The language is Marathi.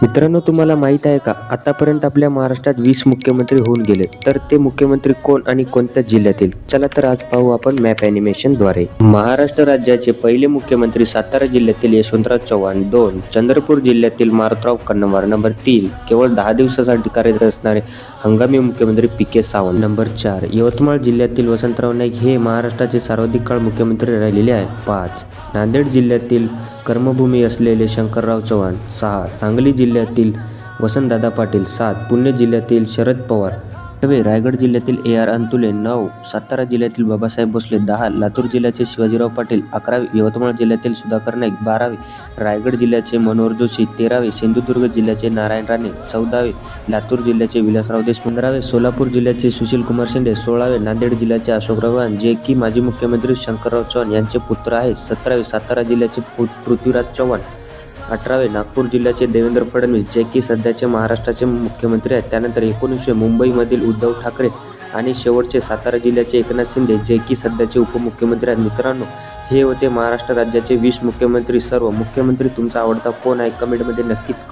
मित्रांनो, तुम्हाला माहीत आहे का, आतापर्यंत आपल्या महाराष्ट्रात 20 मुख्यमंत्री होऊन गेले. तर ते मुख्यमंत्री कोण आणि कोणत्या जिल्ह्यातील? चला तर आज पाहू आपण मॅप ॲनिमेशनद्वारे. महाराष्ट्र राज्याचे पहिले मुख्यमंत्री सातारा जिल्ह्यातील यशवंतराव चव्हाण. 2. चंद्रपूर जिल्ह्यातील मारुतराव कन्नमवार. नंबर 3. केवळ 10 दिवसासाठी कार्यरत असणारे हंगामी मुख्यमंत्री पी.के. सावंत. नंबर 4. यवतमाळ जिल्ह्यातील वसंतराव नाईक हे महाराष्ट्राचे सर्वाधिक काळ मुख्यमंत्री राहिलेले आहेत. 5. नांदेड जिल्ह्यातील कर्मभूमी असलेले शंकरराव चव्हाण. 6. सांगली जिल्ह्यातील वसंतदादा पाटील. 7. पुणे जिल्ह्यातील शरद पवार. 8. रायगड जिल्ह्यातील ए.आर. अंतुले. 9. सातारा जिल्ह्यातील बाबासाहेब भोसले. 10. लातूर जिल्ह्याचे शिवाजीराव पाटील. 11. यवतमाळ जिल्ह्यातील सुधाकर नाईक. 12. रायगड जिल्ह्याचे मनोहर जोशी. 13. सिंधुदुर्ग जिल्ह्याचे नारायण राणे. 14. लातूर जिल्ह्याचे विलासराव देशमुख. 15. सोलापूर जिल्ह्याचे सुशीलकुमार शिंदे. 16. नांदेड जिल्ह्याचे अशोकराव चव्हाण, जे की माजी मुख्यमंत्री शंकरराव चव्हाण यांचे पुत्र आहेत. 17. सातारा जिल्ह्याचे पृथ्वीराज चव्हाण. 18. नागपूर जिल्ह्याचे देवेंद्र फडणवीस, जे की सध्याचे महाराष्ट्राचे मुख्यमंत्री आहेत. त्यानंतर 19. मुंबईमधील उद्धव ठाकरे आणि शेवटचे सातारा जिल्ह्याचे एकनाथ शिंदे, जे की सध्याचे उपमुख्यमंत्री आहेत. मित्रांनो, हे होते महाराष्ट्र राज्याचे 20 मुख्यमंत्री. सर्व मुख्यमंत्री तुमचा आवडता कोण आहे कमेंटमध्ये नक्कीच